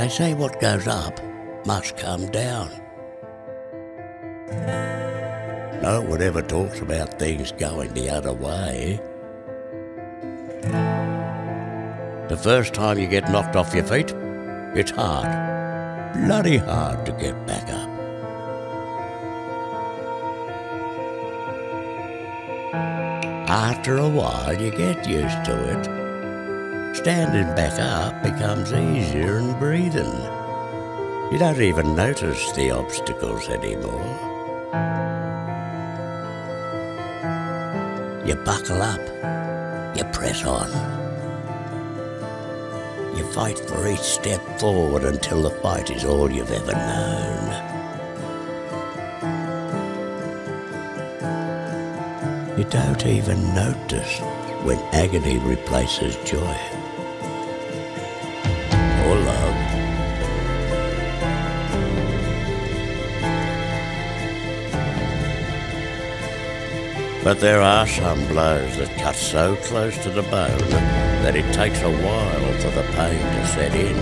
They say what goes up must come down. No one ever talks about things going the other way. The first time you get knocked off your feet, it's hard, bloody hard to get back up. After a while you get used to it. Standing back up becomes easier than breathing. You don't even notice the obstacles anymore. You buckle up, you press on. You fight for each step forward until the fight is all you've ever known. You don't even notice when agony replaces joy. Or love. But there are some blows that cut so close to the bone that it takes a while for the pain to set in.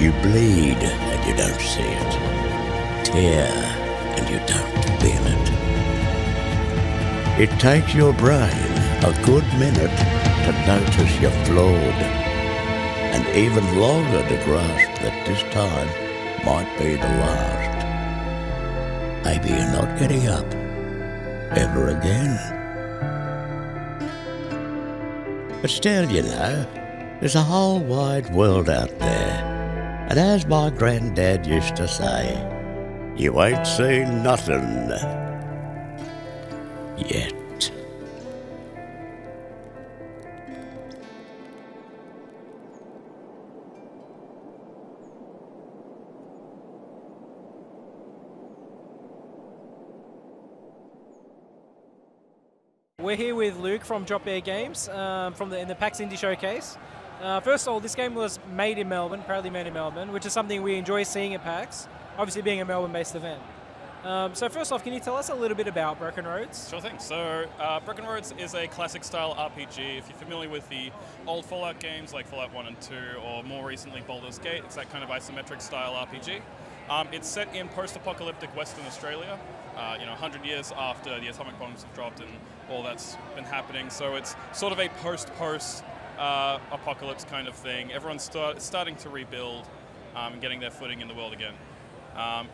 You bleed and you don't see it. Tear and you don't feel it. It takes your brain a good minute to notice you're flawed, and even longer to grasp that this time might be the last. Maybe you're not getting up ever again. But still, you know, there's a whole wide world out there. And as my granddad used to say, you ain't seen nothing yet. We're here with Luke from Drop Bear Games in the PAX Indie Showcase. First of all, this game was made in Melbourne, proudly made in Melbourne, which is something we enjoy seeing at PAX, obviously being a Melbourne-based event. So first off, can you tell us a little bit about Broken Roads? Sure thing. So Broken Roads is a classic style RPG. If you're familiar with the old Fallout games like Fallout 1 and 2, or more recently Baldur's Gate, it's that kind of isometric style RPG. It's set in post-apocalyptic Western Australia, 100 years after the atomic bombs have dropped and all that's been happening. So it's sort of a post-apocalypse kind of thing. Everyone's starting to rebuild and getting their footing in the world again.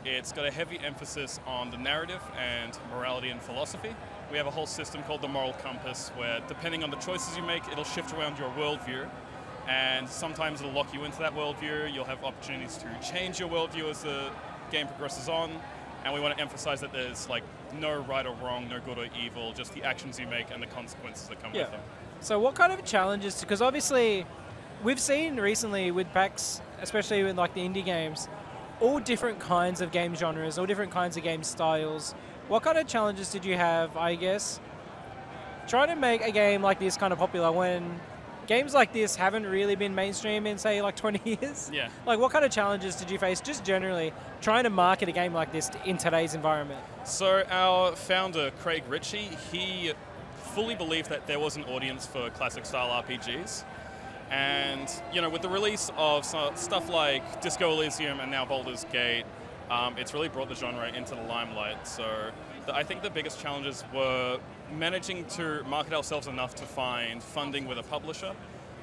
It's got a heavy emphasis on the narrative and morality and philosophy. We have a whole system called the Moral Compass where, depending on the choices you make, it'll shift around your worldview. And sometimes it'll lock you into that worldview. You'll have opportunities to change your worldview as the game progresses on. And we want to emphasize that there's like no right or wrong, no good or evil, just the actions you make and the consequences that come with them. So what kind of challenges, because obviously we've seen recently with PAX, especially with like the indie games, all different kinds of game genres, all different kinds of game styles. What kind of challenges did you have, I guess, trying to make a game like this kind of popular when games like this haven't really been mainstream in, say, like 20 years? Yeah. Like, what kind of challenges did you face, just generally, trying to market a game like this in today's environment? So our founder, Craig Ritchie, he fully believed that there was an audience for classic-style RPGs. And, with the release of stuff like Disco Elysium and now Baldur's Gate, it's really brought the genre into the limelight. So I think the biggest challenges were managing to market ourselves enough to find funding with a publisher.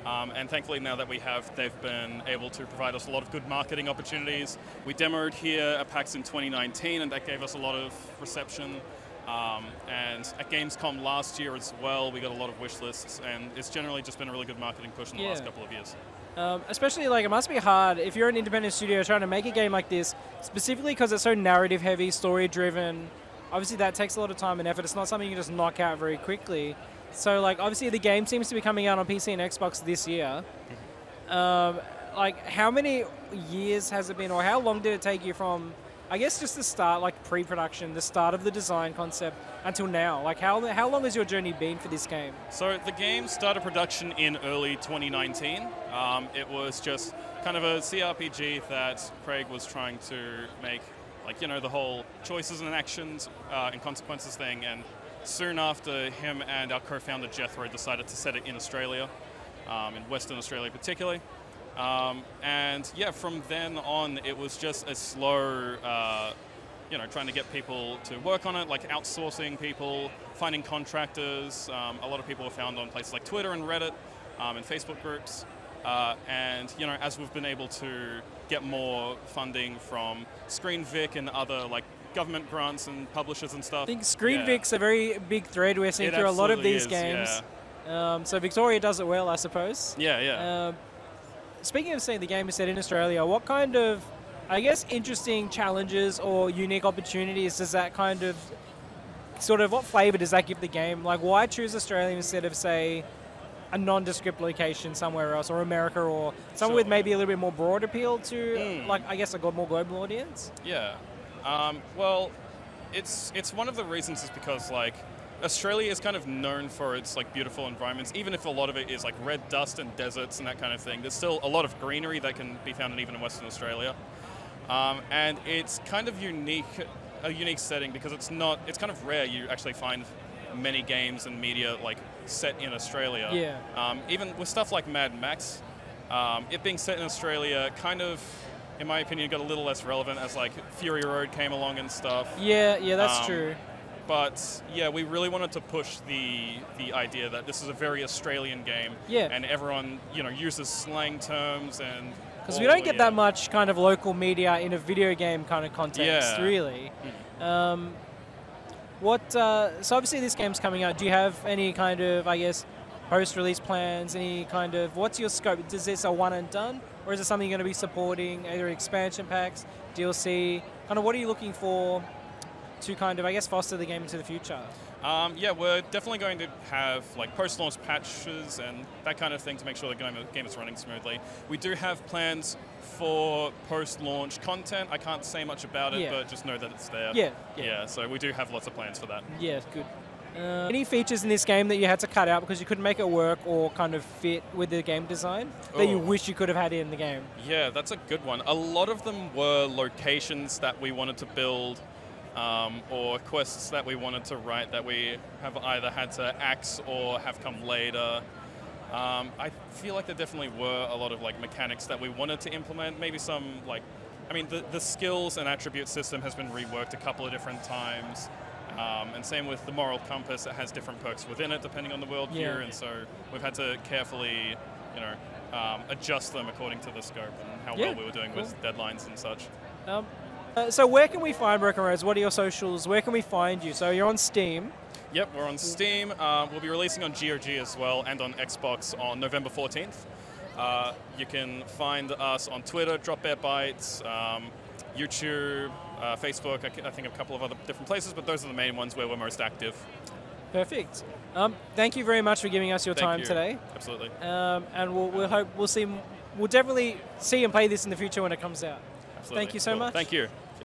And thankfully now that we have, they've been able to provide us a lot of good marketing opportunities. We demoed here at PAX in 2019 and that gave us a lot of reception. And at Gamescom last year as well, we got a lot of wish lists, and it's generally just been a really good marketing push in the last couple of years. Especially, like, it must be hard if you're an independent studio trying to make a game like this, specifically because it's so narrative heavy, story driven. Obviously that takes a lot of time and effort. It's not something you can just knock out very quickly. So, like, obviously the game seems to be coming out on PC and Xbox this year. Like, how many years has it been, or how long did it take you from, I guess, just the start, like pre-production, the start of the design concept, until now? Like, how long has your journey been for this game? So the game started production in early 2019. It was just kind of a CRPG that Craig was trying to make, like, the whole choices and actions and consequences thing. And soon after, him and our co-founder Jethro decided to set it in Australia. in Western Australia particularly. And yeah, from then on, it was just a slow, trying to get people to work on it, like outsourcing people, finding contractors. A lot of people were found on places like Twitter and Reddit and Facebook groups. And as we've been able to get more funding from Screen Vic and other like government grants and publishers and stuff. I think Screen Vic's a very big thread we're seeing through a lot of these games. Yeah. So Victoria does it well, I suppose. Yeah. Speaking of seeing the game is set in Australia, what kind of, I guess, interesting challenges or unique opportunities does that kind of, what flavour does that give the game? Like, why choose Australia instead of, say, a nondescript location somewhere else, or America, or somewhere with maybe a little bit more broad appeal to, like, I guess, a more global audience? Yeah. Well, it's one of the reasons is because, like, Australia is kind of known for its like beautiful environments, even if a lot of it is like red dust and deserts and that kind of thing. There's still a lot of greenery that can be found even in Western Australia. And it's kind of a unique setting because it's kind of rare you actually find many games and media like set in Australia. Yeah. Even with stuff like Mad Max, it being set in Australia kind of, in my opinion, got a little less relevant as like Fury Road came along and stuff. Yeah, that's true. But yeah, we really wanted to push the idea that this is a very Australian game. Yeah. And everyone, uses slang terms and... Because we don't get that much kind of local media in a video game kind of context, really. So obviously this game's coming out. Do you have any kind of, I guess, post-release plans? Any kind of, what's your scope? Is this a one and done? Or is it something you're going to be supporting, either expansion packs, DLC? Kind of what are you looking for to kind of, I guess, foster the game into the future? Yeah, we're definitely going to have like post-launch patches and that kind of thing to make sure the game is running smoothly. We do have plans for post-launch content. I can't say much about it, but just know that it's there. Yeah, so we do have lots of plans for that. Yeah, good. Any features in this game that you had to cut out because you couldn't make it work or kind of fit with the game design that you wish you could have had in the game? Yeah, that's a good one. A lot of them were locations that we wanted to build, or quests that we wanted to write that we have either had to axe or have come later. I feel like there definitely were a lot of like mechanics that we wanted to implement. Maybe some like, the skills and attribute system has been reworked a couple of different times. And same with the moral compass, it has different perks within it depending on the world view, and so we've had to carefully, adjust them according to the scope and how well we were doing with deadlines and such. So where can we find Broken Roads? What are your socials? Where can we find you? So you're on Steam. Yep, we're on Steam. We'll be releasing on GOG as well and on Xbox on November 14th. You can find us on Twitter, Drop Bear Bytes, YouTube, Facebook, I think a couple of other different places, but those are the main ones where we're most active. Perfect. Thank you very much for giving us your time today. Absolutely. And we'll definitely see and play this in the future when it comes out. Absolutely. Thank you so much. Thank you.